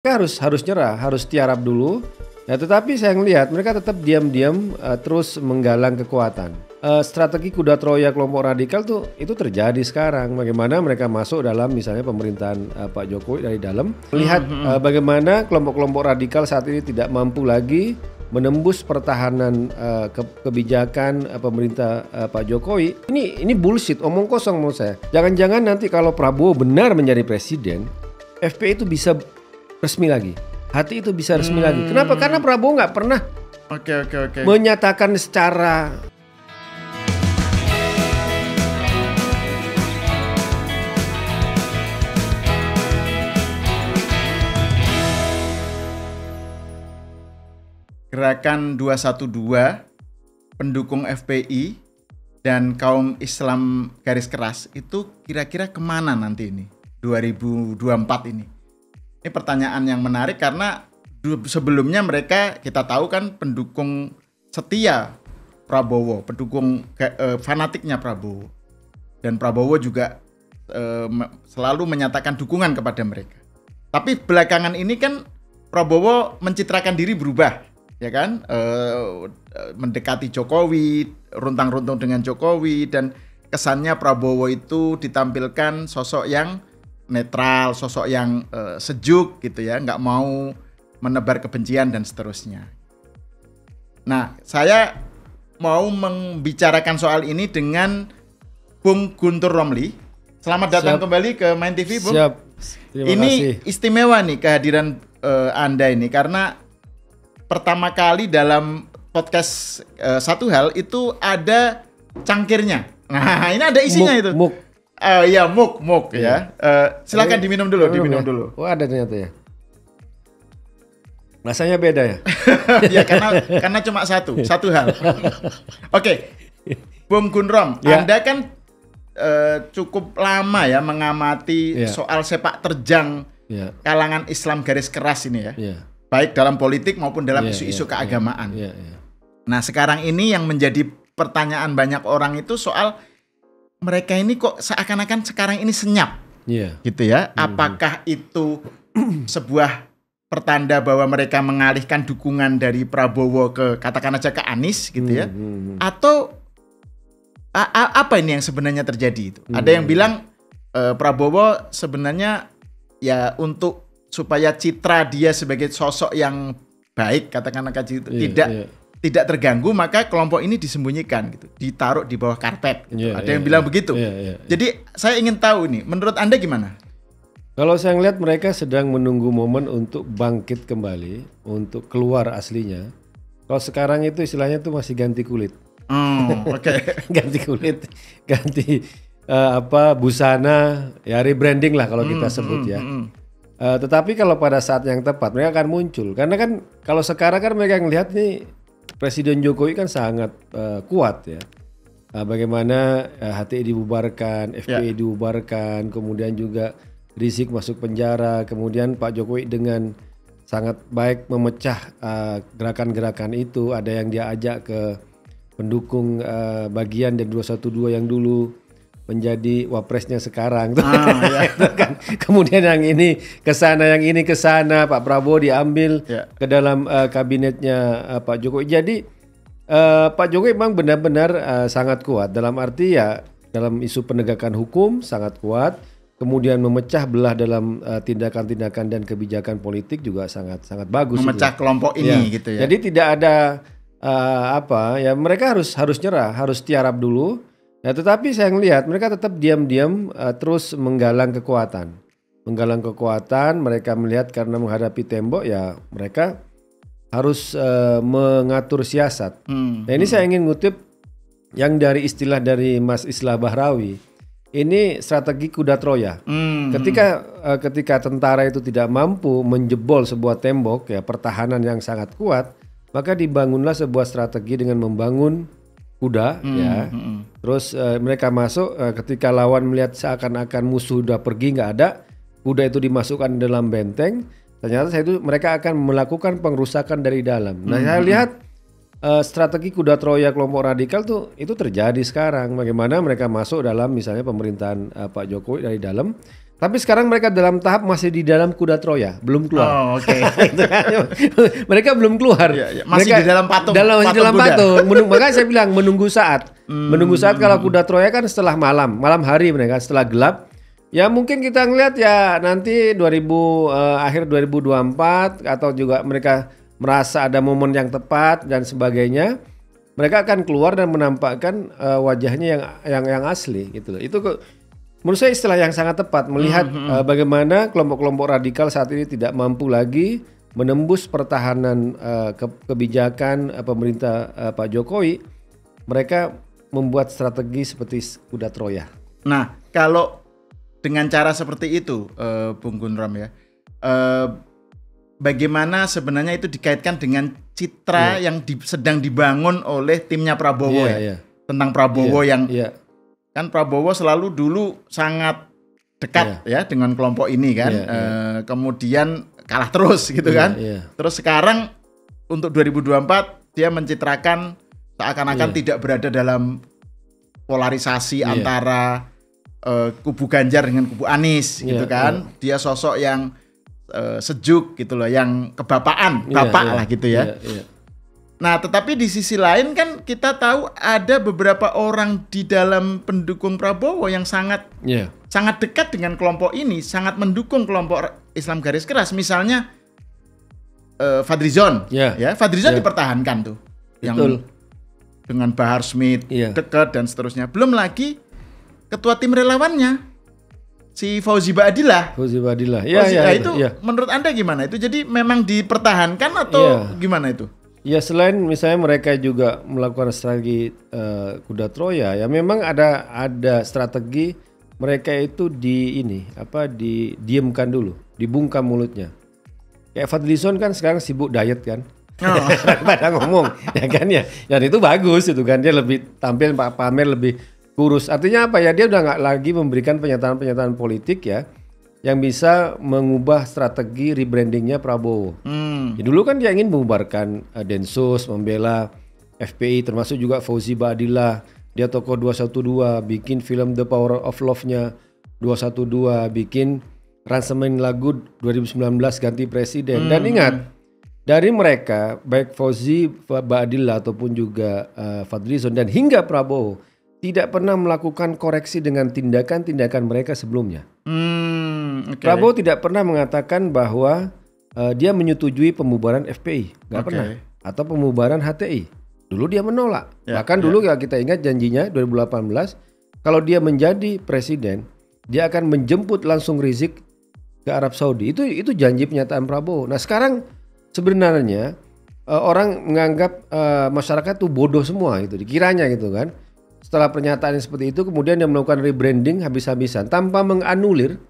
Mereka harus nyerah, harus tiarap dulu. Ya, tetapi saya ngelihat mereka tetap diam-diam terus menggalang kekuatan. Strategi kuda Troya kelompok radikal tuh itu terjadi sekarang. Bagaimana mereka masuk dalam misalnya pemerintahan Pak Jokowi dari dalam. Melihat bagaimana kelompok-kelompok radikal saat ini tidak mampu lagi menembus pertahanan kebijakan pemerintah Pak Jokowi. Ini bullshit, omong kosong menurut saya. Jangan-jangan nanti kalau Prabowo benar menjadi presiden, FPI itu bisa resmi lagi. Hati itu bisa resmi lagi. Kenapa? Karena Prabowo nggak pernah menyatakan secara Gerakan 212 pendukung FPI dan kaum Islam garis keras itu kira-kira kemana nanti ini 2024 ini? Ini pertanyaan yang menarik karena sebelumnya mereka kita tahu kan pendukung setia Prabowo, pendukung fanatiknya Prabowo, dan Prabowo juga selalu menyatakan dukungan kepada mereka. Tapi belakangan ini kan Prabowo mencitrakan diri berubah, ya kan, mendekati Jokowi, runtang-runtung dengan Jokowi, dan kesannya Prabowo itu ditampilkan sosok yang netral, sosok yang sejuk gitu ya, nggak mau menebar kebencian dan seterusnya. Nah, saya mau membicarakan soal ini dengan Bung Guntur Romli. Selamat datang kembali ke Main TV, Bung. Siap. Terima kasih. Istimewa nih kehadiran Anda ini karena pertama kali dalam podcast Satu Hal itu ada cangkirnya. Nah, ini ada isinya itu. Muk. Ya muk ya. Silakan diminum dulu. Oh, ada ternyata ya. Rasanya beda ya. Ya karena cuma satu hal. Oke. Bung Gunrom, ya. Anda kan cukup lama ya mengamati soal sepak terjang kalangan Islam garis keras ini ya. Baik dalam politik maupun dalam isu-isu keagamaan. Nah, sekarang ini yang menjadi pertanyaan banyak orang itu soal mereka ini kok seakan-akan sekarang ini senyap, gitu ya. Apakah itu sebuah pertanda bahwa mereka mengalihkan dukungan dari Prabowo ke katakan aja ke Anies, gitu ya? Atau apa ini yang sebenarnya terjadi itu? Ada yang bilang Prabowo sebenarnya ya untuk supaya citra dia sebagai sosok yang baik, katakan aja gitu, tidak terganggu, maka kelompok ini disembunyikan gitu, ditaruh di bawah karpet gitu. Ada yang bilang begitu. Jadi saya ingin tahu nih, menurut Anda gimana? Kalau saya ngeliat mereka sedang menunggu momen untuk bangkit kembali, untuk keluar aslinya. Kalau sekarang itu istilahnya tuh masih ganti kulit. Ganti kulit, ganti busana, ya rebranding lah kalau kita sebut ya. Tetapi kalau pada saat yang tepat mereka akan muncul. Karena kan kalau sekarang kan mereka ngelihat nih Presiden Jokowi kan sangat kuat ya. Bagaimana HTI dibubarkan, FPI dibubarkan, kemudian juga Rizik masuk penjara, kemudian Pak Jokowi dengan sangat baik memecah gerakan-gerakan itu. Ada yang dia ajak ke pendukung bagian dari 212 yang dulu menjadi wapresnya sekarang kan. Kemudian yang ini ke sana, yang ini ke sana, Pak Prabowo diambil ke dalam kabinetnya Pak Jokowi. Jadi Pak Jokowi memang benar-benar sangat kuat dalam arti ya dalam isu penegakan hukum sangat kuat, kemudian memecah belah dalam tindakan-tindakan dan kebijakan politik juga sangat bagus. Memecah kelompok ini gitu ya. Jadi tidak ada mereka harus nyerah, harus tiarap dulu. Ya, tetapi saya ngelihat mereka tetap diam-diam terus menggalang kekuatan. Mereka melihat karena menghadapi tembok ya mereka harus mengatur siasat. Nah, ini saya ingin ngutip yang dari istilah dari Mas Islah Bahrawi. Ini strategi kuda Troya. Ketika tentara itu tidak mampu menjebol sebuah tembok ya pertahanan yang sangat kuat, maka dibangunlah sebuah strategi dengan membangun kuda terus mereka masuk ketika lawan melihat seakan-akan musuh sudah pergi nggak ada, kuda itu dimasukkan dalam benteng, ternyata mereka akan melakukan pengrusakan dari dalam. Nah, saya lihat strategi kuda Troya kelompok radikal tuh itu terjadi sekarang. Bagaimana mereka masuk dalam misalnya pemerintahan Pak Jokowi dari dalam, Tapi sekarang mereka dalam tahap masih di dalam kuda Troya, belum keluar. Oh, oke. Mereka belum keluar. Ya, masih mereka di dalam patung. Masih dalam patung. Makanya saya bilang menunggu saat. Menunggu saat kalau kuda Troya kan setelah malam hari mereka setelah gelap. Ya mungkin kita ngelihat ya nanti akhir 2024 atau juga mereka merasa ada momen yang tepat dan sebagainya. Mereka akan keluar dan menampakkan wajahnya yang asli gitu loh. Itu menurut saya istilah yang sangat tepat melihat bagaimana kelompok-kelompok radikal saat ini tidak mampu lagi menembus pertahanan kebijakan pemerintah Pak Jokowi. Mereka membuat strategi seperti kuda Troya. Nah, kalau dengan cara seperti itu, Bung Gundrom ya, bagaimana sebenarnya itu dikaitkan dengan citra yang sedang dibangun oleh timnya Prabowo tentang Prabowo yang kan Prabowo selalu dulu sangat dekat ya dengan kelompok ini kan, kemudian kalah terus gitu kan. Terus sekarang untuk 2024 dia mencitrakan seakan-akan tidak berada dalam polarisasi antara kubu Ganjar dengan kubu Anies gitu kan. Dia sosok yang sejuk gitu loh, yang kebapaan, bapak lah gitu ya. Nah, tetapi di sisi lain kan kita tahu ada beberapa orang di dalam pendukung Prabowo yang sangat dekat dengan kelompok ini, sangat mendukung kelompok Islam garis keras. Misalnya Fadlizon, Fadlizon dipertahankan tuh, yang dengan Bahar Smith dekat dan seterusnya. Belum lagi ketua tim relawannya, si Fauzi Baadillah. Itu menurut Anda gimana? Itu jadi memang dipertahankan atau gimana itu? Ya selain misalnya mereka juga melakukan strategi kuda Troya, ya memang ada strategi mereka itu didiamkan dulu, dibungkam mulutnya. Kayak Fadlizon kan sekarang sibuk diet kan, pada ngomong, ya kan ya. Dan itu bagus itu kan, dia lebih tampil pamer lebih kurus. Artinya apa ya? Dia udah nggak lagi memberikan pernyataan-pernyataan politik ya, yang bisa mengubah strategi rebrandingnya Prabowo. Ya, dulu kan dia ingin membubarkan Densus, membela FPI, termasuk juga Fauzi Baadillah. Dia tokoh 212, bikin film The Power of Love-nya 212, bikin ransemen lagu 2019 ganti presiden. Dan ingat, dari mereka baik Fauzi Baadillah ataupun juga Fadlizon dan hingga Prabowo tidak pernah melakukan koreksi dengan tindakan-tindakan mereka sebelumnya. Prabowo tidak pernah mengatakan bahwa dia menyetujui pembubaran FPI, nggak pernah, atau pembubaran HTI. Dulu dia menolak. Bahkan dulu kita ingat janjinya 2018, kalau dia menjadi presiden, dia akan menjemput langsung Rizik ke Arab Saudi. Itu janji pernyataan Prabowo. Nah sekarang sebenarnya orang menganggap masyarakat tuh bodoh semua itu, dikiranya gitu kan. Setelah pernyataan seperti itu, kemudian dia melakukan rebranding habis-habisan tanpa menganulir,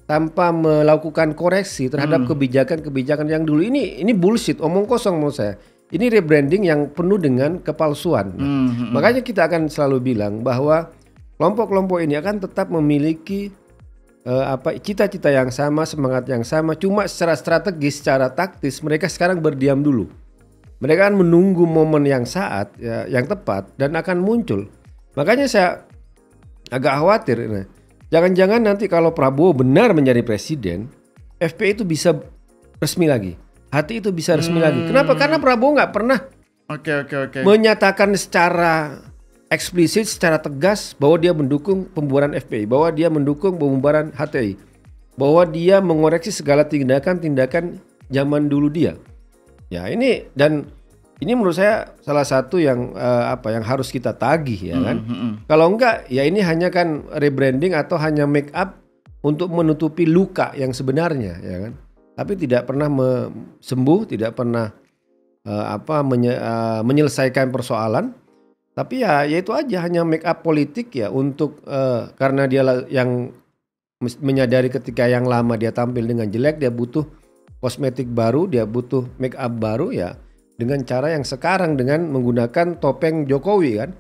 tanpa melakukan koreksi terhadap kebijakan-kebijakan yang dulu. Ini bullshit, omong kosong menurut saya. Ini rebranding yang penuh dengan kepalsuan. Makanya kita akan selalu bilang bahwa kelompok-kelompok ini akan tetap memiliki cita-cita yang sama, semangat yang sama. Cuma secara strategis, secara taktis mereka sekarang berdiam dulu. Mereka akan menunggu momen yang yang tepat dan akan muncul. Makanya saya agak khawatir. Nah, jangan-jangan nanti kalau Prabowo benar menjadi presiden, FPI itu bisa resmi lagi. HTI itu bisa resmi lagi. Kenapa? Karena Prabowo nggak pernah menyatakan secara eksplisit, secara tegas bahwa dia mendukung pembubaran FPI, bahwa dia mendukung pembubaran HTI, bahwa dia mengoreksi segala tindakan-tindakan zaman dulu dia. Ya ini menurut saya salah satu yang yang harus kita tagih ya kan. Kalau enggak ya ini hanya kan rebranding atau hanya make up untuk menutupi luka yang sebenarnya ya kan. Tapi tidak pernah sembuh, tidak pernah menyelesaikan persoalan. Tapi ya itu aja hanya make up politik ya untuk karena dia yang menyadari ketika yang lama dia tampil dengan jelek, dia butuh kosmetik baru, dia butuh make up baru ya dengan cara yang sekarang dengan menggunakan topeng Jokowi kan.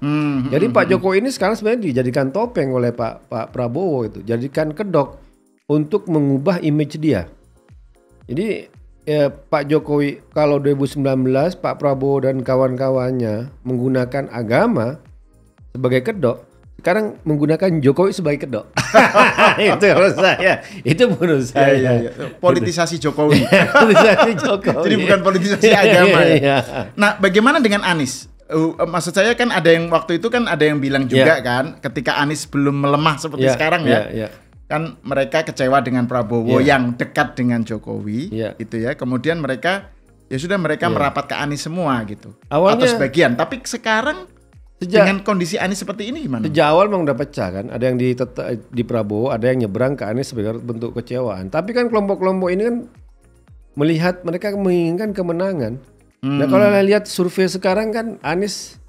Jadi Pak Jokowi ini sekarang sebenarnya dijadikan topeng oleh Pak Prabowo itu, jadikan kedok untuk mengubah image dia. Jadi Pak Jokowi kalau 2019 Pak Prabowo dan kawan-kawannya menggunakan agama sebagai kedok, sekarang menggunakan Jokowi sebagai kedok. Itu menurut saya. Itu menurut saya. Politisasi Jokowi. Politisasi Jokowi. Jadi bukan politisasi agama ya. Nah, bagaimana dengan Anies? Maksud saya kan ada yang waktu itu kan ada yang bilang juga kan ketika Anies belum melemah seperti sekarang ya. Kan mereka kecewa dengan Prabowo yang dekat dengan Jokowi gitu ya. Kemudian mereka ya sudah mereka merapat ke Anies semua gitu. Awalnya, atau sebagian, tapi sekarang dengan kondisi Anies seperti ini gimana? Sejak awal memang udah pecah kan. Ada yang di Prabowo, ada yang nyebrang ke Anies sebagai bentuk kecewaan. Tapi kan kelompok-kelompok ini kan melihat mereka menginginkan kemenangan. Nah kalau lihat survei sekarang kan Anies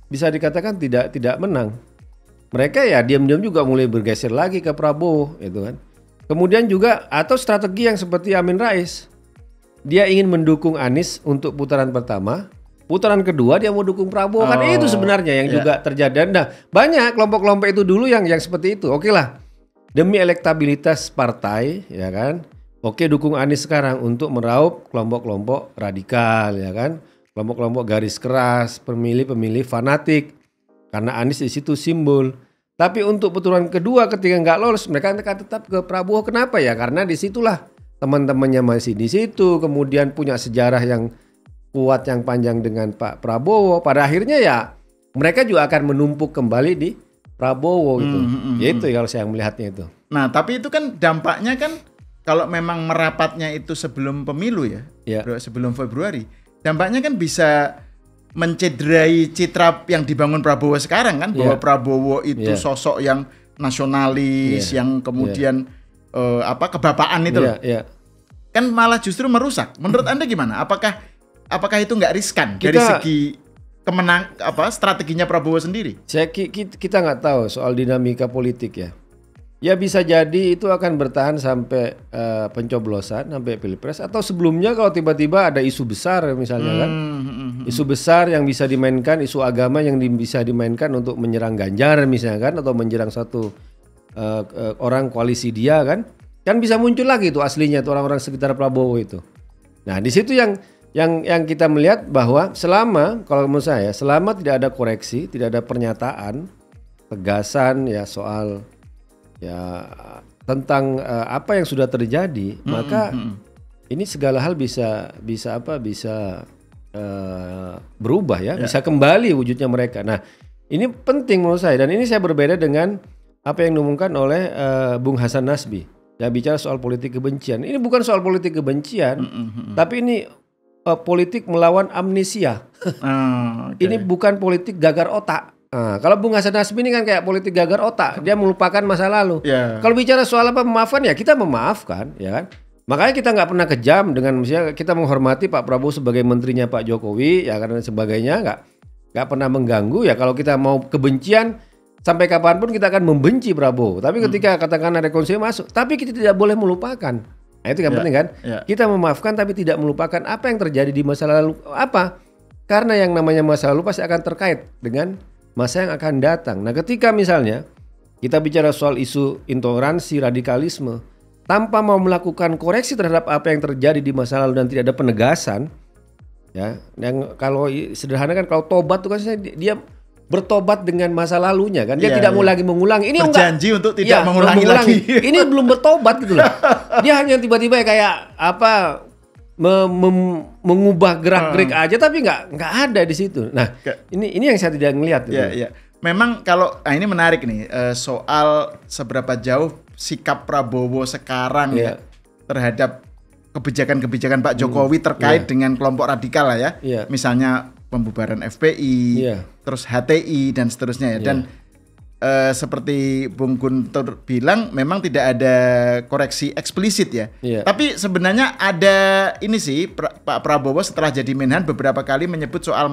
bisa dikatakan tidak menang. Mereka ya diam-diam juga mulai bergeser lagi ke Prabowo itu kan. Kemudian juga atau strategi yang seperti Amin Rais. Dia ingin mendukung Anies untuk putaran pertama. Putaran kedua dia mau dukung Prabowo. Kan itu sebenarnya yang juga terjadi. Nah banyak kelompok-kelompok itu dulu yang seperti itu. Oke lah, demi elektabilitas partai ya kan. Oke dukung Anies sekarang untuk meraup kelompok-kelompok radikal ya kan. Kelompok-kelompok garis keras, pemilih-pemilih fanatik. Karena Anies di situ simbol. Tapi untuk putaran kedua ketika nggak lolos mereka akan tetap ke Prabowo. Kenapa ya? Karena disitulah teman-temannya masih di situ. Kemudian punya sejarah yang kuat yang panjang dengan Pak Prabowo. Pada akhirnya ya mereka juga akan menumpuk kembali di Prabowo gitu. Itu kalau saya melihatnya itu. Nah tapi itu kan dampaknya kan kalau memang merapatnya itu sebelum pemilu ya. Sebelum Februari, dampaknya kan bisa mencederai citra yang dibangun Prabowo sekarang kan, bahwa Prabowo itu sosok yang nasionalis, yang kemudian kebapaan itu loh. Kan malah justru merusak. Menurut Anda gimana? Apakah itu nggak riskan dari segi strateginya Prabowo sendiri? Kita nggak tahu soal dinamika politik ya. Ya bisa jadi itu akan bertahan sampai pencoblosan, sampai pilpres, atau sebelumnya kalau tiba-tiba ada isu besar misalnya kan. Isu besar yang bisa dimainkan, isu agama yang bisa dimainkan untuk menyerang Ganjar misalnya kan, atau menyerang satu orang koalisi dia kan. Kan bisa muncul lagi itu aslinya tuh orang-orang sekitar Prabowo itu. Nah di situ yang kita melihat bahwa kalau menurut saya selama tidak ada koreksi, tidak ada pernyataan tegasan ya soal ya tentang apa yang sudah terjadi, maka ini segala hal bisa berubah ya, bisa kembali wujudnya mereka. Nah ini penting menurut saya, dan ini saya berbeda dengan apa yang diumumkan oleh Bung Hasan Nasbi yang bicara soal politik kebencian. Ini bukan soal politik kebencian, tapi ini politik melawan amnesia. Ini bukan politik gagar otak. Kalau Bung Hasan Nasbi ini kan kayak politik gagar otak, dia melupakan masa lalu. Kalau bicara soal memaafkan ya kita memaafkan, ya kan. Makanya kita nggak pernah kejam dengan misalnya kita menghormati Pak Prabowo sebagai menterinya Pak Jokowi, ya karena sebagainya nggak pernah mengganggu ya. Kalau kita mau kebencian sampai kapanpun kita akan membenci Prabowo. Tapi ketika katakan ada rekonsiliasi masuk, tapi kita tidak boleh melupakan. Nah itu yang penting kan. Kita memaafkan tapi tidak melupakan apa yang terjadi di masa lalu. Apa? Karena yang namanya masa lalu pasti akan terkait dengan masa yang akan datang. Nah ketika misalnya kita bicara soal isu intoleransi, radikalisme, tanpa mau melakukan koreksi terhadap apa yang terjadi di masa lalu dan tidak ada penegasan, ya, yang kalau sederhana kan kalau tobat itu kan dia bertobat dengan masa lalunya kan, dia tidak mau lagi mengulangi. Ini berjanji untuk tidak mengulangi lagi. Ini belum bertobat gitu loh. Dia hanya tiba-tiba kayak mengubah gerak-gerik aja, tapi nggak ada di situ. Nah, ini yang saya tidak ngelihat. Iya. Memang kalau ini menarik nih soal seberapa jauh sikap Prabowo sekarang ya terhadap kebijakan-kebijakan Pak Jokowi terkait dengan kelompok radikal lah ya. Misalnya pembubaran FPI, terus HTI dan seterusnya ya. Dan seperti Bung Guntur bilang memang tidak ada koreksi eksplisit ya. Tapi sebenarnya ada ini sih, Pak Prabowo setelah jadi Menhan beberapa kali menyebut soal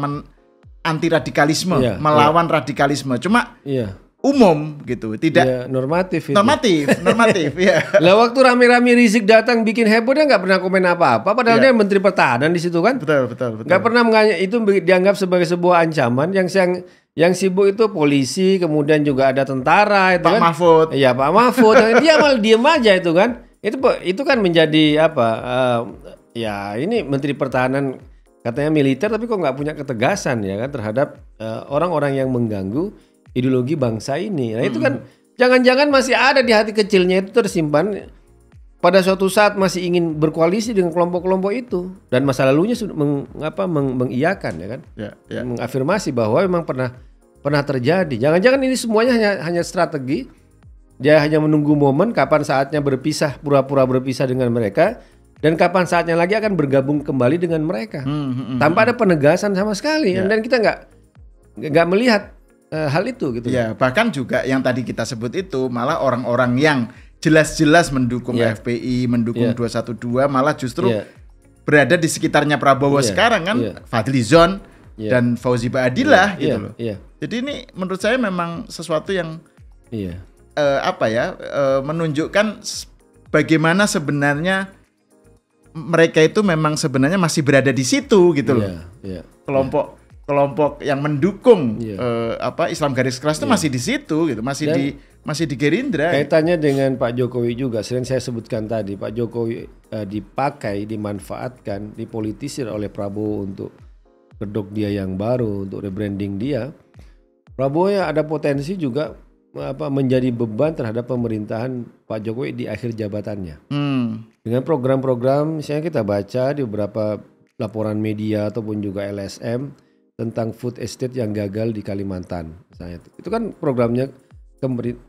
anti radikalisme, melawan radikalisme. Cuma umum gitu, tidak normatif. Normatif ya. Lah waktu rame-rame Rizik datang bikin heboh, dia nggak pernah komen apa-apa, padahal dia Menteri Pertahanan di situ kan. Betul. Nggak pernah itu dianggap sebagai sebuah ancaman. Yang sibuk itu polisi, kemudian juga ada tentara itu Pak kan. Mahfud. Iya Pak Mahfud. Dia malah diem aja itu kan. Itu kan menjadi ya ini Menteri Pertahanan katanya militer tapi kok nggak punya ketegasan ya kan terhadap orang-orang yang mengganggu ideologi bangsa ini. Nah itu kan jangan-jangan masih ada di hati kecilnya itu tersimpan pada suatu saat masih ingin berkoalisi dengan kelompok-kelompok itu, dan masa lalunya sudah mengiyakan ya kan, mengafirmasi bahwa memang pernah terjadi. Jangan-jangan ini semuanya hanya strategi. Dia hanya menunggu momen kapan saatnya berpisah, pura-pura berpisah dengan mereka, dan kapan saatnya lagi akan bergabung kembali dengan mereka, tanpa ada penegasan sama sekali. Dan kita nggak melihat hal itu gitu. Ya, bahkan juga yang tadi kita sebut itu malah orang-orang yang jelas-jelas mendukung FPI, mendukung 212, malah justru berada di sekitarnya Prabowo sekarang kan, Fadlizon dan Fauzi Baadillah gitu loh. Jadi ini menurut saya memang sesuatu yang menunjukkan bagaimana sebenarnya mereka itu memang sebenarnya masih berada di situ gitu loh. Kelompok yang mendukung Islam garis keras itu masih di situ gitu, masih di Gerindra. Kaitannya dengan Pak Jokowi juga, sering saya sebutkan tadi, Pak Jokowi dimanfaatkan, dipolitisir oleh Prabowo untuk kedok dia yang baru, untuk rebranding dia. Prabowo ya ada potensi juga menjadi beban terhadap pemerintahan Pak Jokowi di akhir jabatannya. Dengan program-program, misalnya kita baca di beberapa laporan media ataupun juga LSM tentang food estate yang gagal di Kalimantan, misalnya itu kan programnya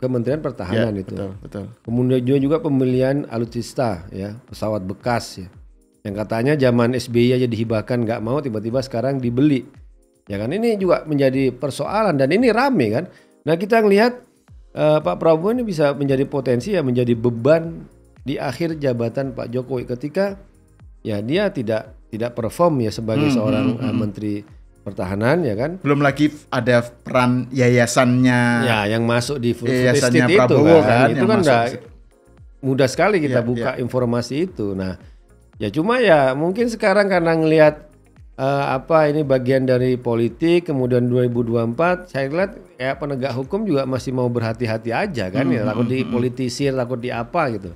Kementerian Pertahanan itu. Betul. Kemudian juga pembelian alutsista ya, pesawat bekas ya, yang katanya zaman SBY aja dihibahkan nggak mau, tiba-tiba sekarang dibeli. Ya kan, ini juga menjadi persoalan dan ini rame kan. Nah kita ngelihat Pak Prabowo ini bisa menjadi potensi ya, menjadi beban di akhir jabatan Pak Jokowi ketika ya dia tidak perform ya sebagai seorang Menteri Pertahanan ya kan. Belum lagi ada peran yayasannya ya yang masuk di food yayasannya estate Prabowo itu kan. Itu kan udah mudah sekali kita buka informasi itu. Nah ya cuma ya mungkin sekarang karena ngelihat ini bagian dari politik, kemudian 2024 saya lihat ya penegak hukum juga masih mau berhati-hati aja kan, ya takut dipolitisir, takut di apa gitu.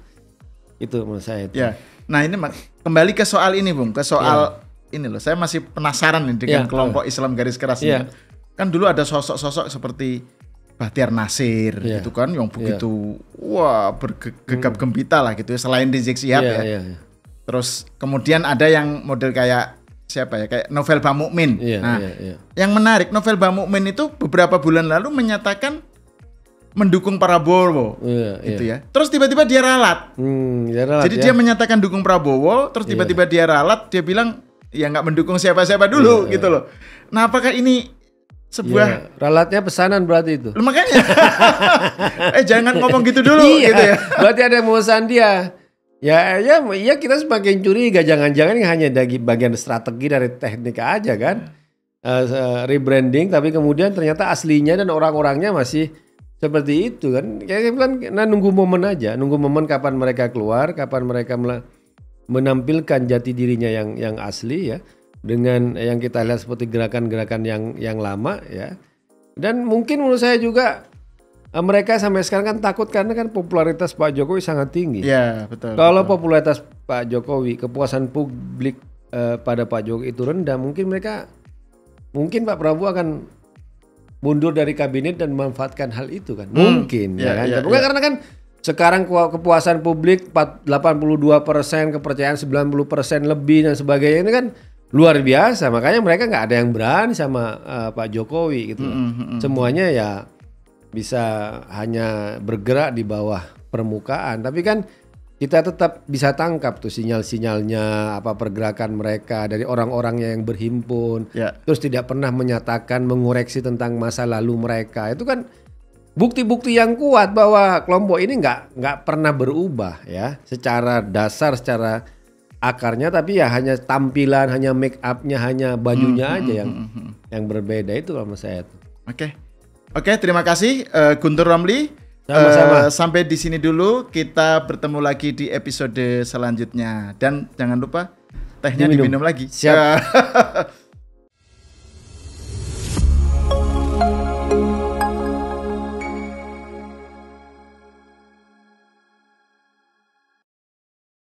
Itu menurut saya itu. Ya. Nah ini kembali ke soal ini Bung, ke soal ini loh, saya masih penasaran nih dengan kelompok Islam garis keras ini. Kan dulu ada sosok-sosok seperti Bahtiar Nasir gitu kan, yang begitu bergegap gempita lah gitu ya, selain Rizik Syihab Terus kemudian ada yang model kayak siapa ya, kayak Novel Bamukmin. Yang menarik, Novel Bamukmin itu beberapa bulan lalu menyatakan mendukung Prabowo, gitu ya. Terus tiba-tiba dia ralat. Jadi dia menyatakan dukung Prabowo, terus tiba-tiba dia ralat, dia bilang ya nggak mendukung siapa-siapa dulu, gitu loh. Nah, apakah ini sebuah ralatnya pesanan berarti itu? Makanya, jangan ngomong gitu dulu, gitu ya. Berarti ada yang memesan dia. Ya kita semakin curiga, jangan-jangan ini hanya dari bagian strategi dari teknik aja kan, rebranding, tapi kemudian ternyata aslinya dan orang-orangnya masih seperti itu kan. Kayak saya bilang, nunggu momen aja, nunggu momen kapan mereka keluar, kapan mereka menampilkan jati dirinya yang asli ya, dengan yang kita lihat seperti gerakan-gerakan yang lama ya. Dan mungkin menurut saya juga mereka sampai sekarang kan takut karena kan popularitas Pak Jokowi sangat tinggi. Iya, betul. Kalau popularitas Pak Jokowi, kepuasan publik pada Pak Jokowi itu rendah, mungkin Pak Prabowo akan mundur dari kabinet dan memanfaatkan hal itu kan. Mungkin karena kan sekarang kepuasan publik 82%, kepercayaan 90% lebih dan sebagainya, ini kan luar biasa. Makanya mereka nggak ada yang berani sama Pak Jokowi gitu. Semuanya ya bisa hanya bergerak di bawah permukaan, tapi kan kita tetap bisa tangkap tuh sinyal-sinyalnya, apa pergerakan mereka dari orang-orangnya yang berhimpun, terus tidak pernah menyatakan mengoreksi tentang masa lalu mereka. Itu kan bukti-bukti yang kuat bahwa kelompok ini nggak pernah berubah ya, secara dasar, secara akarnya, tapi ya hanya tampilan, hanya make up-nya, hanya bajunya aja yang berbeda. Itu kalau menurut saya tuh. Oke, terima kasih Guntur Romli. Sama-sama. Sampai di sini dulu, kita bertemu lagi di episode selanjutnya, dan jangan lupa tehnya diminum lagi. Siap.